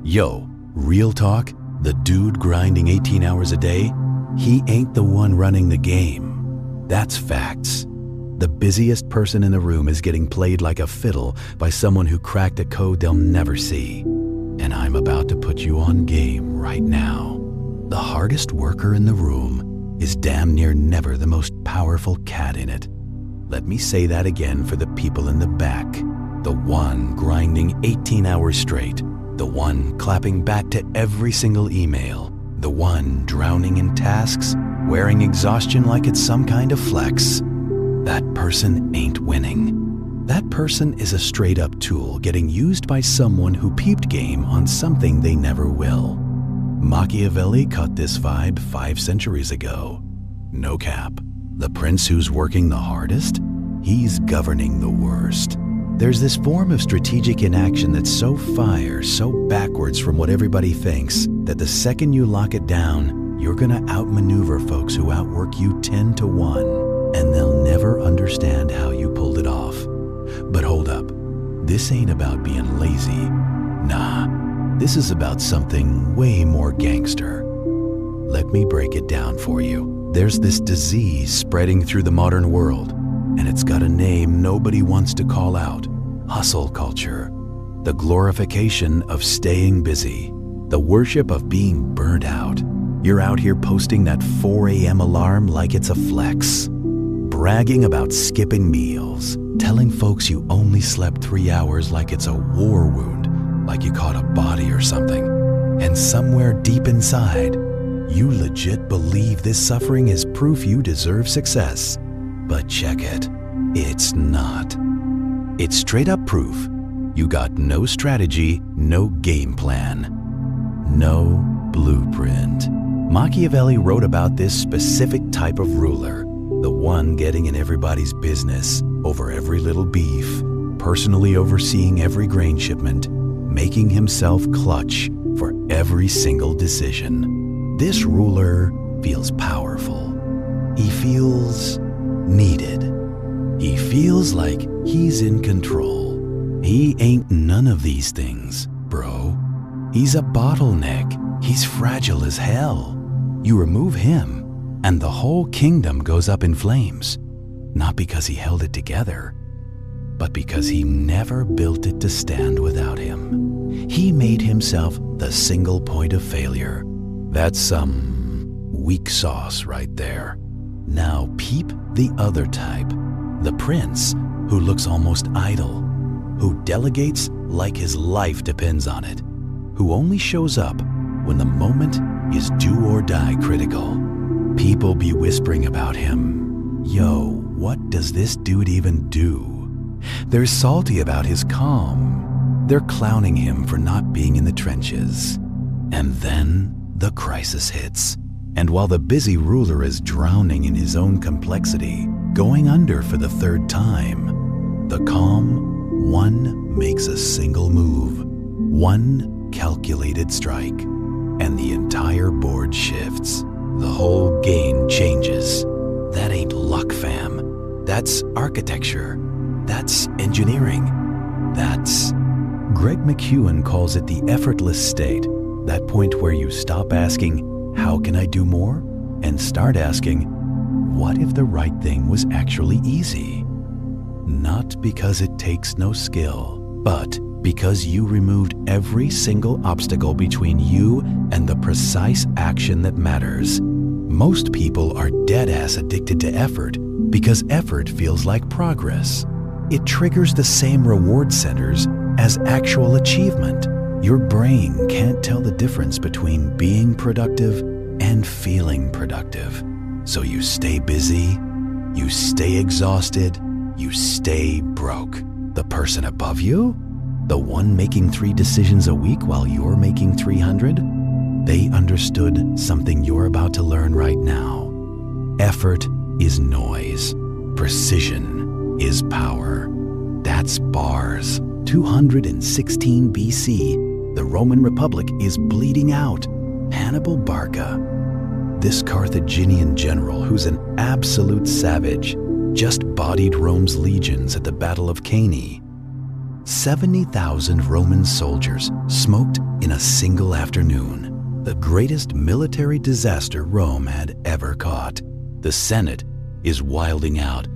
Yo, real talk, the dude grinding 18 hours a day, he ain't the one running the game. That's facts. The busiest person in the room is getting played like a fiddle by someone who cracked a code they'll never see. And I'm about to put you on game right now. The hardest worker in the room is damn near never the most powerful cat in it. Let me say that again for the people in the back. The one grinding 18 hours straight. The one clapping back to every single email. The one drowning in tasks, wearing exhaustion like it's some kind of flex. That person ain't winning. That person is a straight-up tool getting used by someone who peeped game on something they never will. Machiavelli caught this vibe 5 centuries ago. No cap. The prince who's working the hardest? He's governing the worst. There's this form of strategic inaction that's so fire, so backwards from what everybody thinks, that the second you lock it down, you're gonna outmaneuver folks who outwork you 10 to 1, and they'll never understand how you pulled it off. But hold up, this ain't about being lazy. Nah, this is about something way more gangster. Let me break it down for you. There's this disease spreading through the modern world, and it's got a name nobody wants to call out. Hustle culture. The glorification of staying busy. The worship of being burnt out. You're out here posting that 4 a.m. alarm like it's a flex. Bragging about skipping meals. Telling folks you only slept 3 hours like it's a war wound, like you caught a body or something. And somewhere deep inside, you legit believe this suffering is proof you deserve success. But check it, it's not. It's straight up proof you got no strategy, no game plan, no blueprint. Machiavelli wrote about this specific type of ruler, the one getting in everybody's business over every little beef, personally overseeing every grain shipment, making himself clutch for every single decision. This ruler feels powerful. He feels needed. He feels like he's in control. He ain't none of these things, bro. He's a bottleneck. He's fragile as hell. You remove him, and the whole kingdom goes up in flames. Not because he held it together, but because he never built it to stand without him. He made himself the single point of failure. That's some weak sauce right there. Now peep the other type, the prince who looks almost idle, who delegates like his life depends on it, who only shows up when the moment is do or die critical. People be whispering about him. Yo, what does this dude even do? They're salty about his calm. They're clowning him for not being in the trenches. And then the crisis hits. And while the busy ruler is drowning in his own complexity, going under for the 3rd time, the calm one makes a single move, one calculated strike, and the entire board shifts. The whole game changes. That ain't luck, fam. That's architecture. That's engineering. That's... Greg McEwen calls it the effortless state, that point where you stop asking, how can I do more? And start asking, what if the right thing was actually easy? Not because it takes no skill, but because you removed every single obstacle between you and the precise action that matters. Most people are dead-ass addicted to effort because effort feels like progress. It triggers the same reward centers as actual achievement. Your brain can't tell the difference between being productive and feeling productive. So you stay busy, you stay exhausted, you stay broke. The person above you? The one making 3 decisions a week while you're making 300? They understood something you're about to learn right now. Effort is noise. Precision is power. That's bars. 216 BC, the Roman Republic is bleeding out. Hannibal Barca. This Carthaginian general who's an absolute savage just bodied Rome's legions at the Battle of Cannae. 70,000 Roman soldiers smoked in a single afternoon, the greatest military disaster Rome had ever caught. The Senate is wilding out.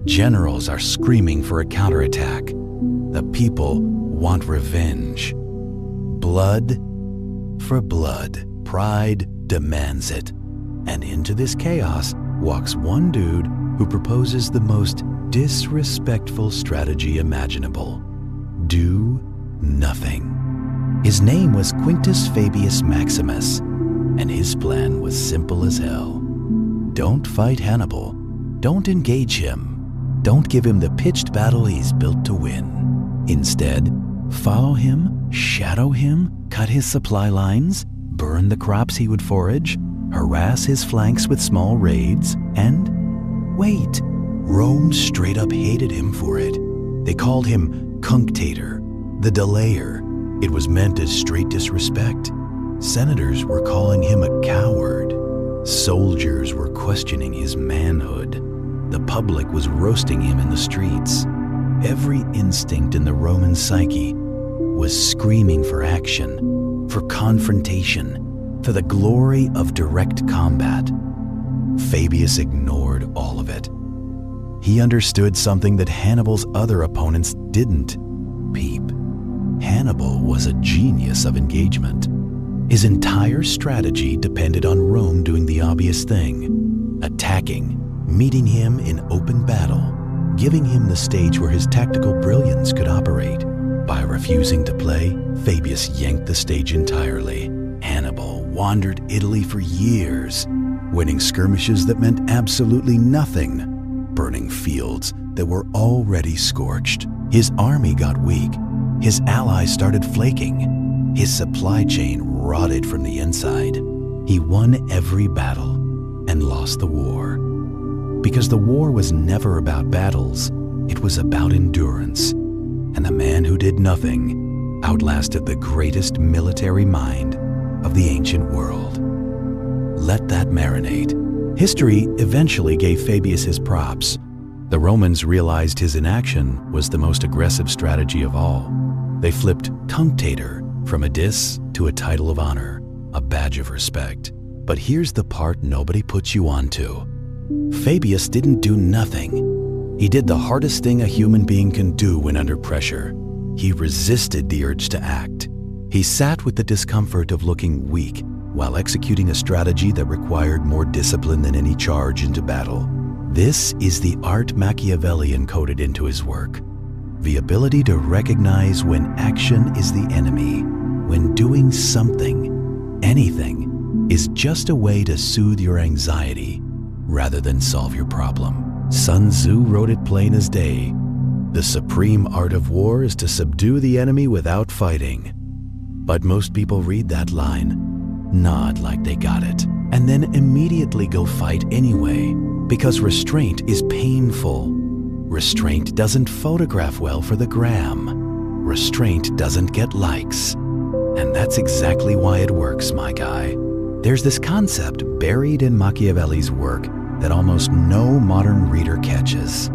Generals are screaming for a counterattack. The people want revenge. Blood for blood. Pride demands it. And into this chaos walks one dude who proposes the most disrespectful strategy imaginable. Do nothing. His name was Quintus Fabius Maximus, and his plan was simple as hell. Don't fight Hannibal. Don't engage him. Don't give him the pitched battle he's built to win. Instead, follow him, shadow him, cut his supply lines, burn the crops he would forage, harass his flanks with small raids, and wait. Rome straight up hated him for it. They called him cunctator, the delayer. It was meant as straight disrespect. Senators were calling him a coward. Soldiers were questioning his manhood. The public was roasting him in the streets. Every instinct in the Roman psyche was screaming for action, for confrontation, for the glory of direct combat. Fabius ignored all of it. He understood something that Hannibal's other opponents didn't peep. Hannibal was a genius of engagement. His entire strategy depended on Rome doing the obvious thing, attacking, meeting him in open battle, giving him the stage where his tactical brilliance could operate. By refusing to play, Fabius yanked the stage entirely. Hannibal wandered Italy for years, winning skirmishes that meant absolutely nothing, burning fields that were already scorched. His army got weak. His allies started flaking. His supply chain rotted from the inside. He won every battle and lost the war. Because the war was never about battles, it was about endurance. And the man who did nothing outlasted the greatest military mind of the ancient world. Let that marinate. History eventually gave Fabius his props. The Romans realized his inaction was the most aggressive strategy of all. They flipped cunctator from a diss to a title of honor, a badge of respect. But here's the part nobody puts you onto. Fabius didn't do nothing. He did the hardest thing a human being can do when under pressure. He resisted the urge to act. He sat with the discomfort of looking weak while executing a strategy that required more discipline than any charge into battle. This is the art Machiavellian coded into his work. The ability to recognize when action is the enemy, when doing something, anything, is just a way to soothe your anxiety rather than solve your problem. Sun Tzu wrote it plain as day. The supreme art of war is to subdue the enemy without fighting. But most people read that line, nod like they got it, and then immediately go fight anyway, because restraint is painful. Restraint doesn't photograph well for the gram. Restraint doesn't get likes. And that's exactly why it works, my guy. There's this concept buried in Machiavelli's work that almost no modern reader catches.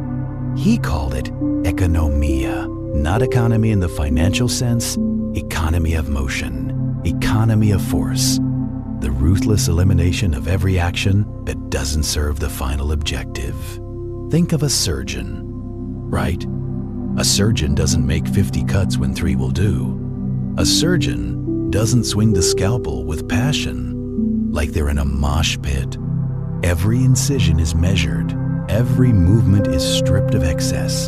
He called it economia, not economy in the financial sense, economy of motion, economy of force, the ruthless elimination of every action that doesn't serve the final objective. Think of a surgeon, right? A surgeon doesn't make 50 cuts when 3 will do. A surgeon doesn't swing the scalpel with passion, like they're in a mosh pit. Every incision is measured. Every movement is stripped of excess.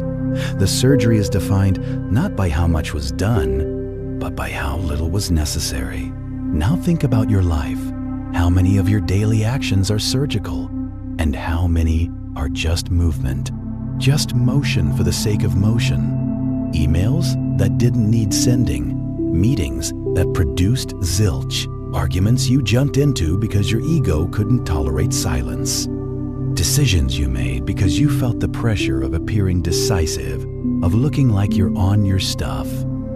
The surgery is defined not by how much was done, but by how little was necessary. Now think about your life. How many of your daily actions are surgical? And how many are just movement? Just motion for the sake of motion. Emails that didn't need sending. Meetings that produced zilch. Arguments you jumped into because your ego couldn't tolerate silence. Decisions you made because you felt the pressure of appearing decisive, of looking like you're on your stuff.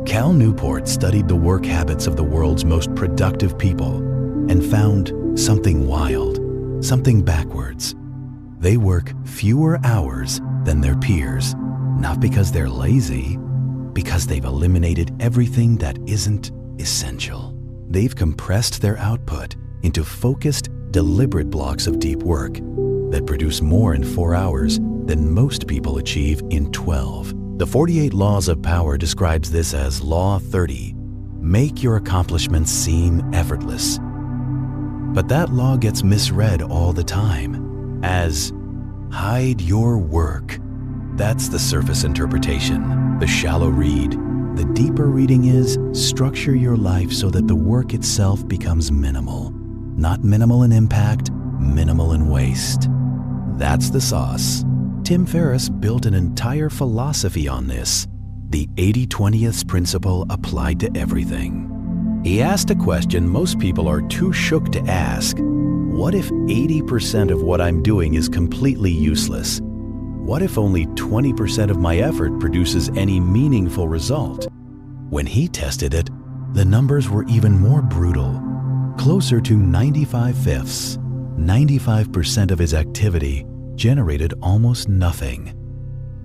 Cal Newport studied the work habits of the world's most productive people and found something wild, something backwards. They work fewer hours than their peers, not because they're lazy, Because they've eliminated everything that isn't essential. They've compressed their output into focused, deliberate blocks of deep work that produce more in 4 hours than most people achieve in 12. The 48 Laws of Power describes this as Law 30. Make your accomplishments seem effortless. But that law gets misread all the time as hide your work. That's the surface interpretation, the shallow read. The deeper reading is structure your life so that the work itself becomes minimal. Not minimal in impact, minimal in waste. That's the sauce. Tim Ferriss built an entire philosophy on this, the 80-20th principle applied to everything. He asked a question most people are too shook to ask. What if 80% of what I'm doing is completely useless? What if only 20% of my effort produces any meaningful result? When he tested it, the numbers were even more brutal, closer to 95/5. 95% of his activity generated almost nothing.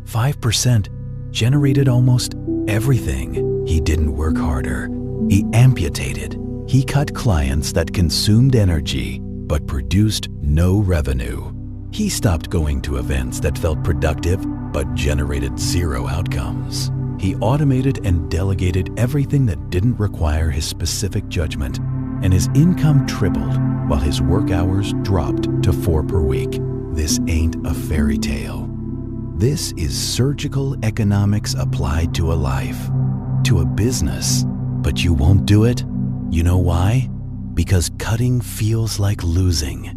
5% generated almost everything. He didn't work harder. He amputated. He cut clients that consumed energy but produced no revenue. He stopped going to events that felt productive but generated zero outcomes. He automated and delegated everything that didn't require his specific judgment, and his income tripled while his work hours dropped to 4 per week. This ain't a fairy tale. This is surgical economics applied to a life, to a business. But you won't do it? You know why? Because cutting feels like losing.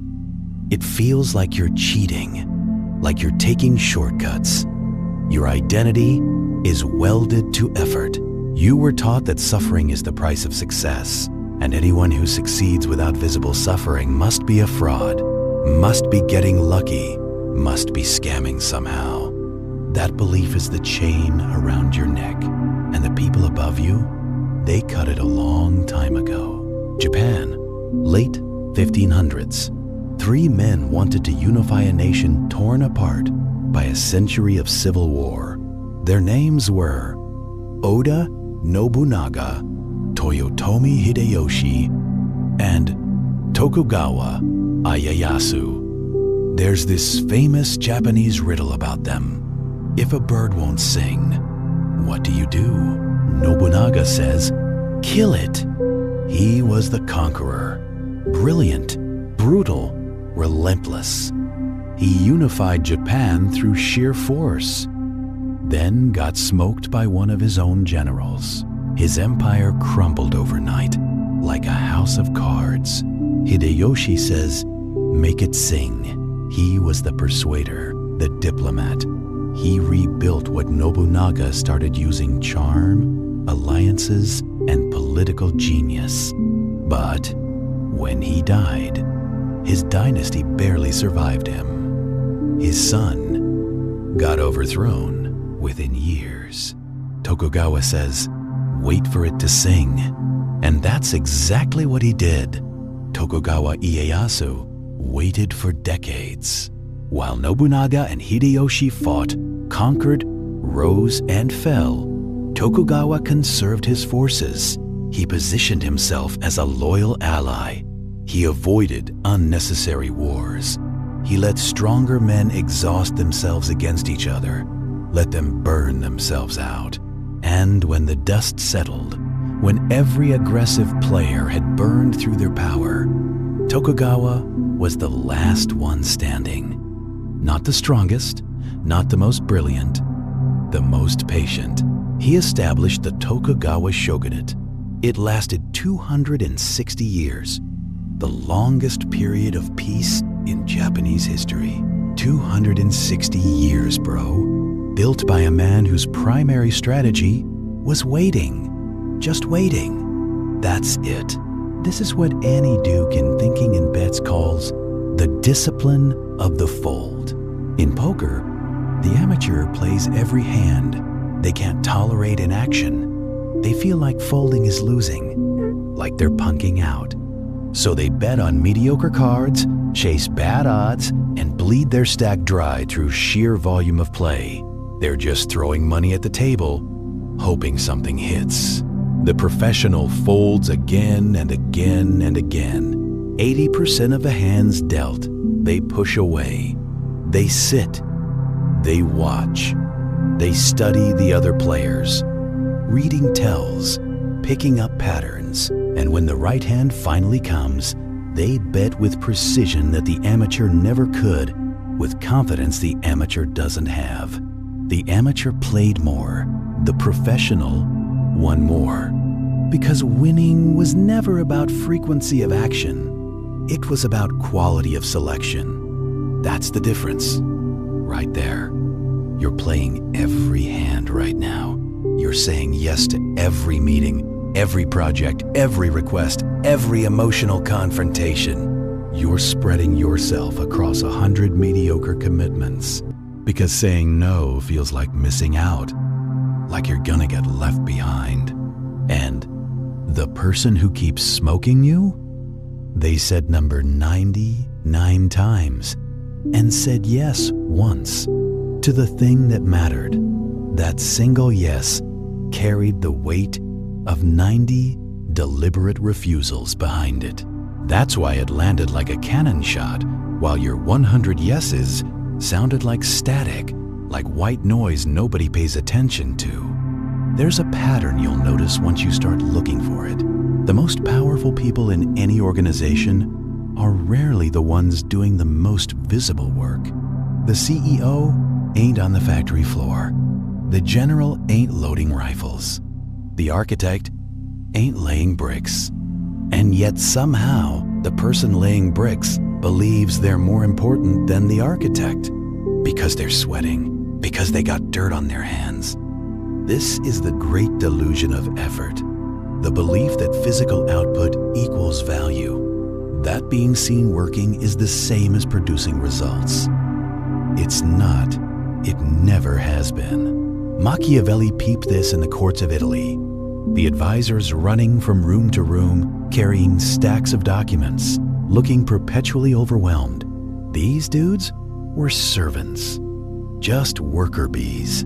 It feels like you're cheating, like you're taking shortcuts. Your identity is welded to effort. You were taught that suffering is the price of success, and anyone who succeeds without visible suffering must be a fraud, must be getting lucky, must be scamming somehow. That belief is the chain around your neck, and the people above you, they cut it a long time ago. Japan, late 1500s. 3 men wanted to unify a nation torn apart by a century of civil war. Their names were Oda Nobunaga, Toyotomi Hideyoshi, and Tokugawa Ieyasu. There's this famous Japanese riddle about them. If a bird won't sing, what do? Nobunaga says, kill it. He was the conqueror, brilliant, brutal, relentless. He unified Japan through sheer force, then got smoked by one of his own generals. His empire crumbled overnight, like a house of cards. Hideyoshi says, make it sing. He was the persuader, the diplomat. He rebuilt what Nobunaga started using: charm, alliances, and political genius. But when he died, his dynasty barely survived him. His son got overthrown within years. Tokugawa says, wait for it to sing. And that's exactly what he did. Tokugawa Ieyasu waited for decades. While Nobunaga and Hideyoshi fought, conquered, rose, and fell, Tokugawa conserved his forces. He positioned himself as a loyal ally. He avoided unnecessary wars. He let stronger men exhaust themselves against each other, let them burn themselves out. And when the dust settled, when every aggressive player had burned through their power, Tokugawa was the last one standing. Not the strongest, not the most brilliant, the most patient. He established the Tokugawa shogunate. It lasted 260 years, the longest period of peace in Japanese history. 260 years, bro. Built by a man whose primary strategy was waiting. Just waiting. That's it. This is what Annie Duke in Thinking in Bets calls the discipline of the fold. In poker, the amateur plays every hand. They can't tolerate inaction. They feel like folding is losing, like they're punking out. So they bet on mediocre cards, chase bad odds, and bleed their stack dry through sheer volume of play. They're just throwing money at the table, hoping something hits. The professional folds again and again and again. 80% of the hands dealt, they push away. They sit. They watch. They study the other players. Reading tells, picking up patterns, and when the right hand finally comes, they bet with precision that the amateur never could, with confidence the amateur doesn't have. The amateur played more. The professional won more. Because winning was never about frequency of action. It was about quality of selection. That's the difference. Right there. You're playing every hand right now. You're saying yes to every meeting, every project, every request, every emotional confrontation. You're spreading yourself across 100 mediocre commitments because saying no feels like missing out, like you're gonna get left behind. And the person who keeps smoking you, they said number 99 times and said yes once to the thing that mattered. That single yes carried the weight of 90 deliberate refusals behind it. That's why it landed like a cannon shot, while your 100 yeses sounded like static, like white noise nobody pays attention to. There's a pattern you'll notice once you start looking for it. The most powerful people in any organization are rarely the ones doing the most visible work. The CEO ain't on the factory floor. The general ain't loading rifles. The architect ain't laying bricks. And yet somehow, the person laying bricks believes they're more important than the architect because they're sweating, because they got dirt on their hands. This is the great delusion of effort, the belief that physical output equals value. That being seen working is the same as producing results. It's not. It never has been. Machiavelli peeped this in the courts of Italy. The advisors running from room to room, carrying stacks of documents, looking perpetually overwhelmed. These dudes were servants, just worker bees.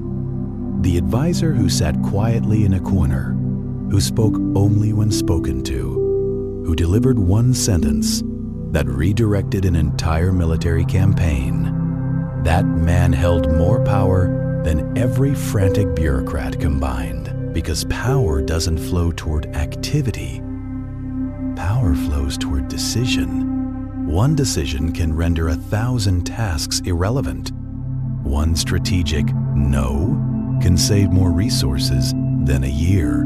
The advisor who sat quietly in a corner, who spoke only when spoken to, who delivered one sentence that redirected an entire military campaign. That man held more power than every frantic bureaucrat combined, because power doesn't flow toward activity. Power flows toward decision. One decision can render 1,000 tasks irrelevant. One strategic no can save more resources than a year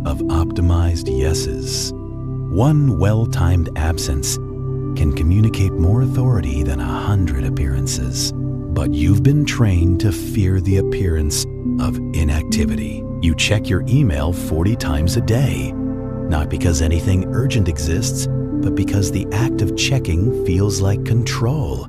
of optimized yeses. One well-timed absence can communicate more authority than 100 appearances. But you've been trained to fear the appearance of inactivity. You check your email 40 times a day, not because anything urgent exists, but because the act of checking feels like control,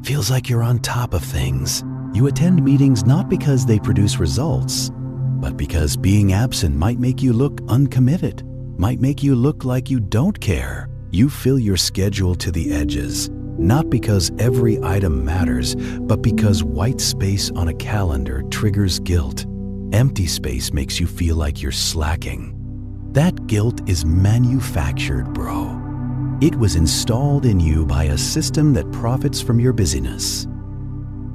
feels like you're on top of things. You attend meetings not because they produce results, but because being absent might make you look uncommitted, might make you look like you don't care. You fill your schedule to the edges, not because every item matters, but because white space on a calendar triggers guilt. Empty space makes you feel like you're slacking. That guilt is manufactured, bro. It was installed in you by a system that profits from your busyness.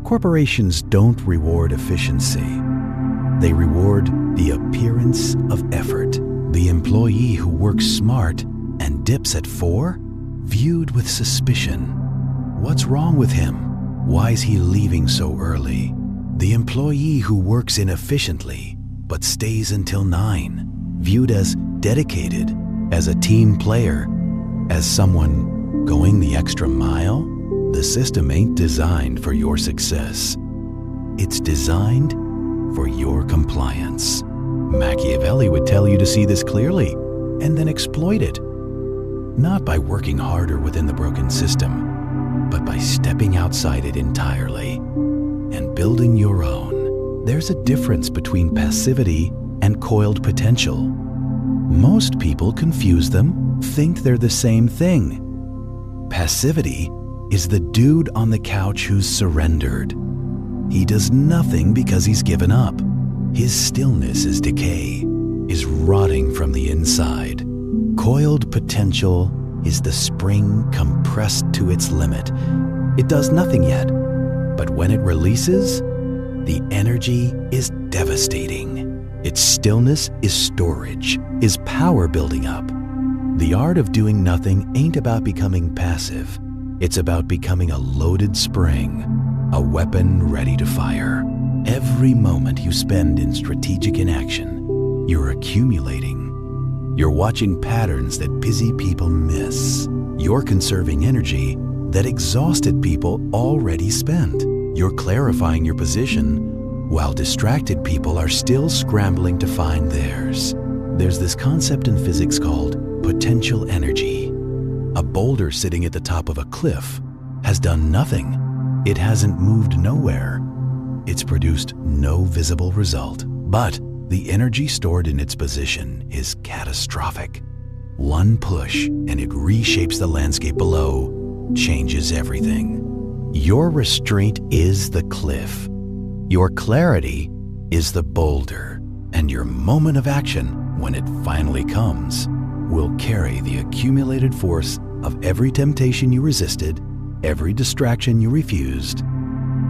Corporations don't reward efficiency. They reward the appearance of effort. The employee who works smart and dips at 4, viewed with suspicion. What's wrong with him? Why is he leaving so early? The employee who works inefficiently but stays until 9, viewed as dedicated, as a team player, as someone going the extra mile. The system ain't designed for your success. It's designed for your compliance. Machiavelli would tell you to see this clearly and then exploit it. Not by working harder within the broken system, but by stepping outside it entirely and building your own. There's a difference between passivity and coiled potential. Most people confuse them, think they're the same thing. Passivity is the dude on the couch who's surrendered. He does nothing because he's given up. His stillness is decay, is rotting from the inside. Coiled potential is the spring compressed to its limit. It does nothing yet, but when it releases, the energy is devastating. Its stillness is storage, is power building up. The art of doing nothing ain't about becoming passive. It's about becoming a loaded spring, a weapon ready to fire. Every moment you spend in strategic inaction, you're accumulating. You're watching patterns that busy people miss. You're conserving energy that exhausted people already spent. You're clarifying your position while distracted people are still scrambling to find theirs. There's this concept in physics called potential energy. A boulder sitting at the top of a cliff has done nothing. It hasn't moved nowhere. It's produced no visible result. But the energy stored in its position is catastrophic. One push and it reshapes the landscape below, changes everything. Your restraint is the cliff. Your clarity is the boulder. And your moment of action, when it finally comes, will carry the accumulated force of every temptation you resisted, every distraction you refused,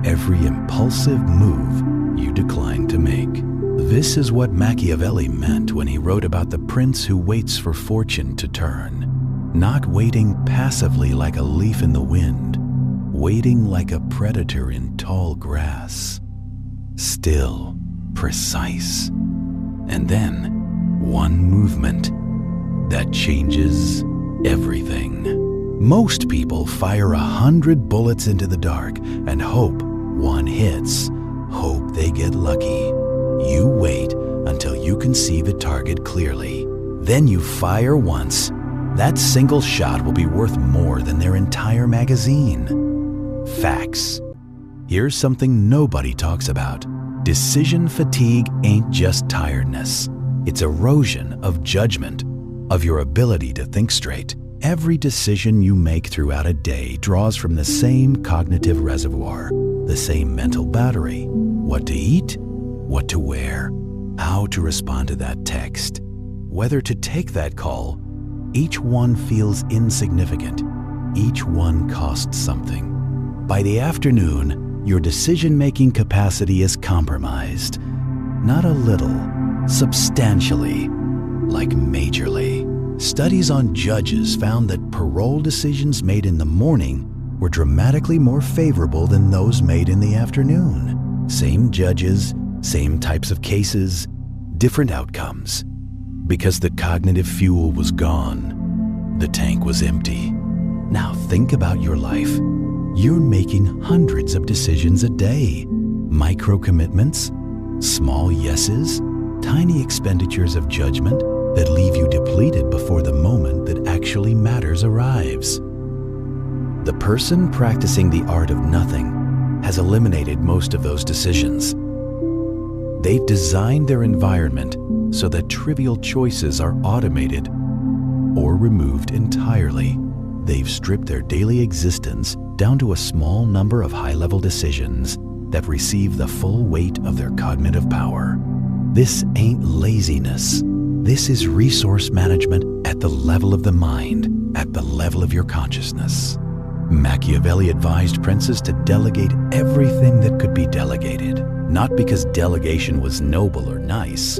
every impulsive move you declined to make. This is what Machiavelli meant when he wrote about the prince who waits for fortune to turn, not waiting passively like a leaf in the wind, waiting like a predator in tall grass. Still, precise. And then, one movement that changes everything. Most people fire 100 bullets into the dark and hope one hits, hope they get lucky. You wait until you can see the target clearly. Then you fire once. That single shot will be worth more than their entire magazine. Facts. Here's something nobody talks about. Decision fatigue ain't just tiredness. It's erosion of judgment, of your ability to think straight. Every decision you make throughout a day draws from the same cognitive reservoir, the same mental battery. What to eat, what to wear, how to respond to that text, whether to take that call. Each one feels insignificant. Each one costs something. By the afternoon, your decision-making capacity is compromised. Not a little, substantially, like majorly. Studies on judges found that parole decisions made in the morning were dramatically more favorable than those made in the afternoon. Same judges, same types of cases, different outcomes. Because the cognitive fuel was gone, the tank was empty. Now think about your life. You're making hundreds of decisions a day. Micro commitments, small yeses, tiny expenditures of judgment that leave you depleted before the moment that actually matters arrives. The person practicing the art of nothing has eliminated most of those decisions. They've designed their environment so that trivial choices are automated or removed entirely. They've stripped their daily existence down to a small number of high-level decisions that receive the full weight of their cognitive power. This ain't laziness. This is resource management at the level of the mind, at the level of your consciousness. Machiavelli advised princes to delegate everything that could be delegated, not because delegation was noble or nice,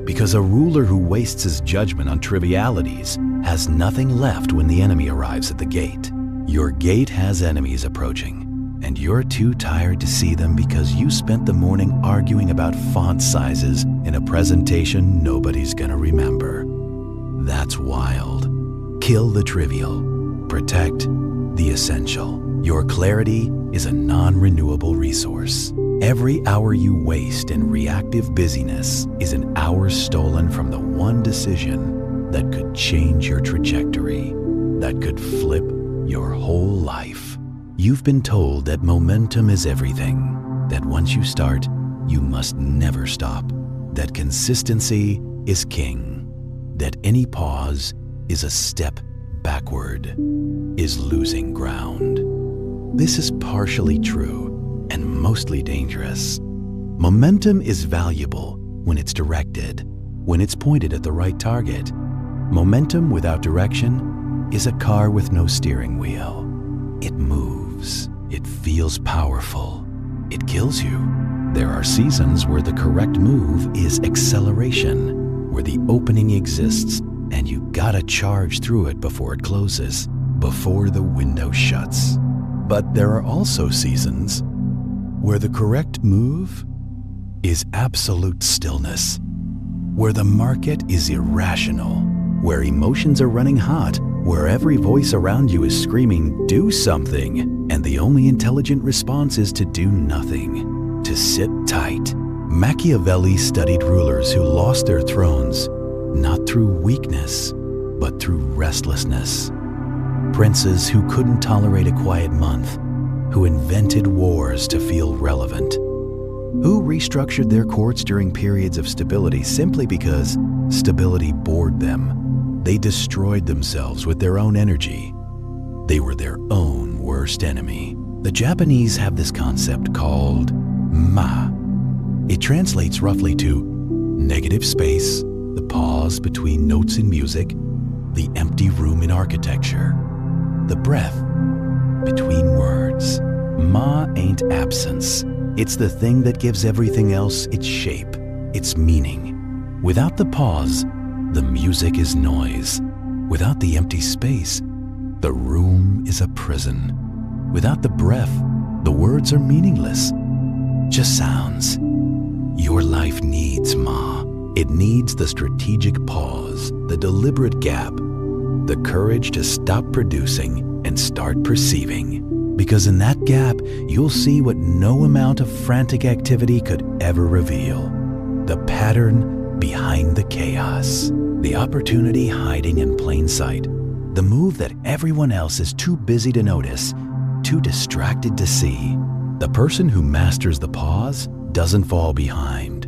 because a ruler who wastes his judgment on trivialities has nothing left when the enemy arrives at the gate. Your gate has enemies approaching, and you're too tired to see them because you spent the morning arguing about font sizes in a presentation nobody's gonna remember. That's wild. Kill the trivial. Protect the essential. Your clarity is a non-renewable resource. Every hour you waste in reactive busyness is an hour stolen from the one decision that could change your trajectory, that could flip your whole life. You've been told that momentum is everything, that once you start, you must never stop, that consistency is king, that any pause is a step backward, is losing ground. This is partially true and mostly dangerous. Momentum is valuable when it's directed, when it's pointed at the right target. Momentum without direction is a car with no steering wheel. It moves. It feels powerful. It kills you. There are seasons where the correct move is acceleration, where the opening exists and you gotta charge through it before it closes, before the window shuts. But there are also seasons where the correct move is absolute stillness, where the market is irrational, where emotions are running hot, where every voice around you is screaming, "Do something," and the only intelligent response is to do nothing, to sit tight. Machiavelli studied rulers who lost their thrones, not through weakness, but through restlessness. Princes who couldn't tolerate a quiet month, who invented wars to feel relevant, who restructured their courts during periods of stability simply because stability bored them. They destroyed themselves with their own energy. They were their own worst enemy. The Japanese have this concept called ma. It translates roughly to negative space, the pause between notes in music, the empty room in architecture, the breath between words. Ma ain't absence. It's the thing that gives everything else its shape, its meaning. Without the pause, the music is noise. Without the empty space, the room is a prison. Without the breath, the words are meaningless, just sounds. Your life needs ma. It needs the strategic pause, the deliberate gap, the courage to stop producing and start perceiving. Because in that gap, you'll see what no amount of frantic activity could ever reveal. The pattern behind the chaos. The opportunity hiding in plain sight. The move that everyone else is too busy to notice, too distracted to see. The person who masters the pause doesn't fall behind.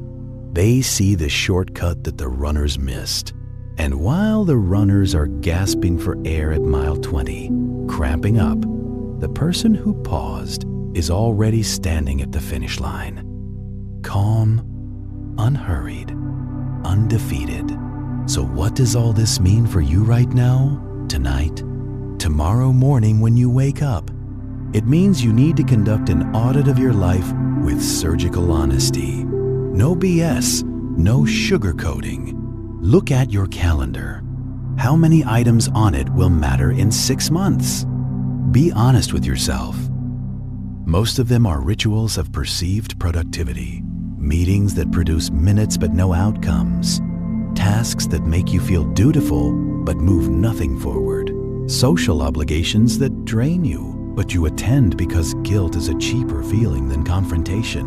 They see the shortcut that the runners missed. And while the runners are gasping for air at mile 20, cramping up, the person who paused is already standing at the finish line. Calm, unhurried, undefeated. So what does all this mean for you right now, tonight, tomorrow morning when you wake up? It means you need to conduct an audit of your life with surgical honesty. No BS, no sugarcoating. Look at your calendar. How many items on it will matter in 6 months? Be honest with yourself. Most of them are rituals of perceived productivity, meetings that produce minutes but no outcomes, tasks that make you feel dutiful but move nothing forward, social obligations that drain you but you attend because guilt is a cheaper feeling than confrontation.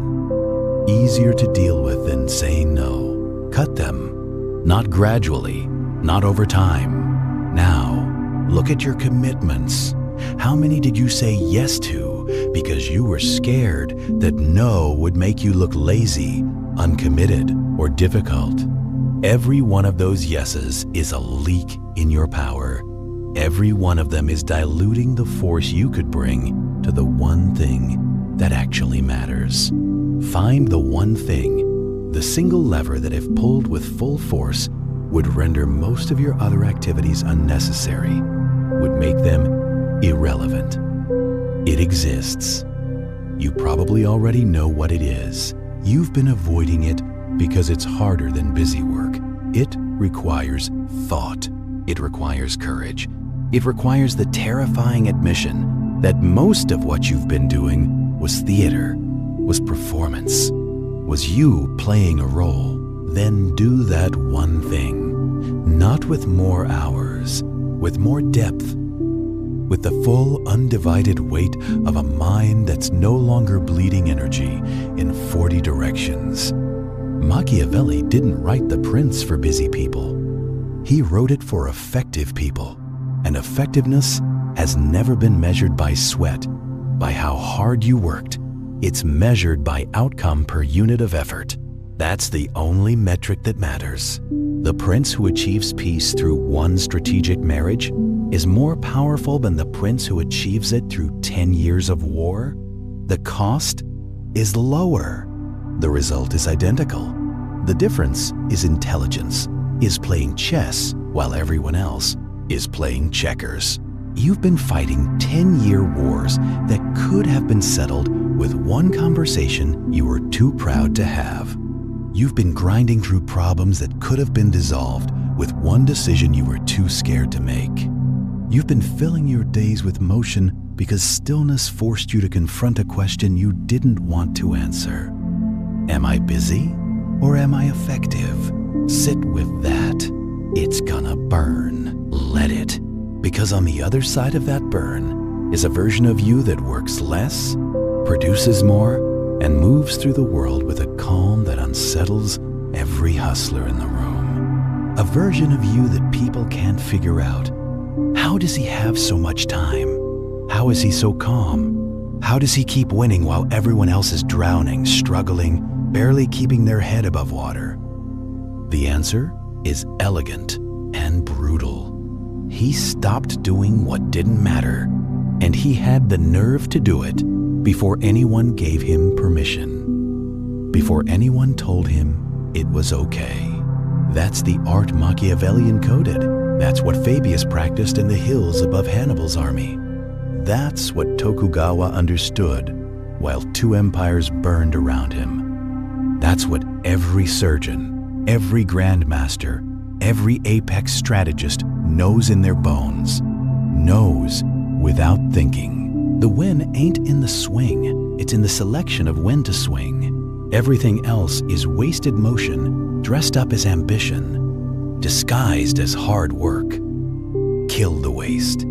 Easier to deal with than saying no. Cut them, not gradually, not over time. Now, look at your commitments. How many did you say yes to because you were scared that no would make you look lazy, uncommitted, or difficult? Every one of those yeses is a leak in your power. Every one of them is diluting the force you could bring to the one thing that actually matters. Find the one thing, the single lever that if pulled with full force would render most of your other activities unnecessary, would make them irrelevant. It exists. You probably already know what it is. You've been avoiding it because it's harder than busy work. It requires thought. It requires courage. It requires the terrifying admission that most of what you've been doing was theater, was performance, was you playing a role. Then do that one thing, not with more hours, with more depth, with the full undivided weight of a mind that's no longer bleeding energy in 40 directions. Machiavelli didn't write The Prince for busy people. He wrote it for effective people. And effectiveness has never been measured by sweat, by how hard you worked. It's measured by outcome per unit of effort. That's the only metric that matters. The prince who achieves peace through one strategic marriage is more powerful than the prince who achieves it through 10 years of war. The cost is lower. The result is identical. The difference is intelligence is playing chess while everyone else is playing checkers. You've been fighting 10-year wars that could have been settled with one conversation you were too proud to have. You've been grinding through problems that could have been dissolved with one decision you were too scared to make. You've been filling your days with motion because stillness forced you to confront a question you didn't want to answer. Am I busy or am I effective? Sit with that. It's gonna burn. Let it. Because on the other side of that burn is a version of you that works less, produces more, and moves through the world with a calm that unsettles every hustler in the room. A version of you that people can't figure out. How does he have so much time? How is he so calm? How does he keep winning while everyone else is drowning, struggling, barely keeping their head above water? The answer is elegant and brutal. He stopped doing what didn't matter, and he had the nerve to do it before anyone gave him permission, before anyone told him it was okay. That's the art Machiavellian coded. That's what Fabius practiced in the hills above Hannibal's army. That's what Tokugawa understood while two empires burned around him. That's what every surgeon, every grandmaster, every apex strategist knows in their bones, knows without thinking. The win ain't in the swing, it's in the selection of when to swing. Everything else is wasted motion, dressed up as ambition, disguised as hard work. Kill the waste,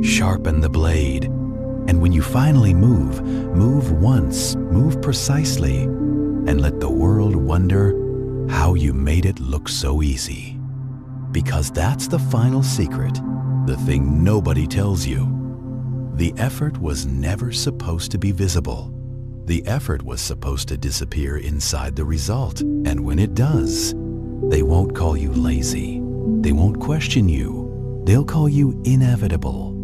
sharpen the blade, and when you finally move, move once, move precisely, and let the world wonder how you made it look so easy. Because that's the final secret, the thing nobody tells you. The effort was never supposed to be visible. The effort was supposed to disappear inside the result, and when it does, they won't call you lazy. They won't question you. They'll call you inevitable.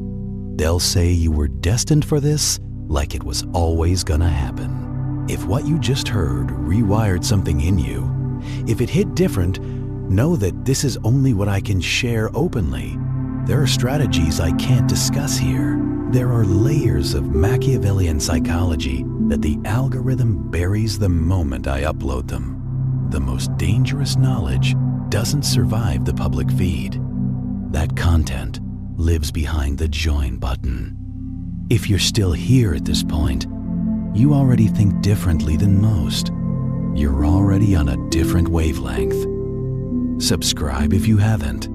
They'll say you were destined for this like it was always gonna happen. If what you just heard rewired something in you, if it hit different, know that this is only what I can share openly. There are strategies I can't discuss here. There are layers of Machiavellian psychology that the algorithm buries the moment I upload them. The most dangerous knowledge doesn't survive the public feed. That content lives behind the join button. If you're still here at this point, you already think differently than most. You're already on a different wavelength. Subscribe if you haven't.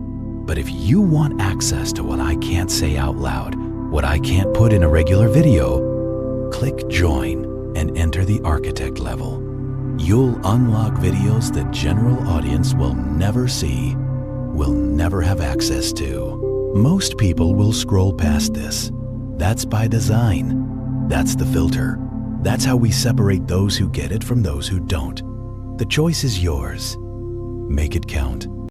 But if you want access to what I can't say out loud, what I can't put in a regular video, click join and enter the architect level. You'll unlock videos the general audience will never see, will never have access to. Most people will scroll past this. That's by design. That's the filter. That's how we separate those who get it from those who don't. The choice is yours. Make it count.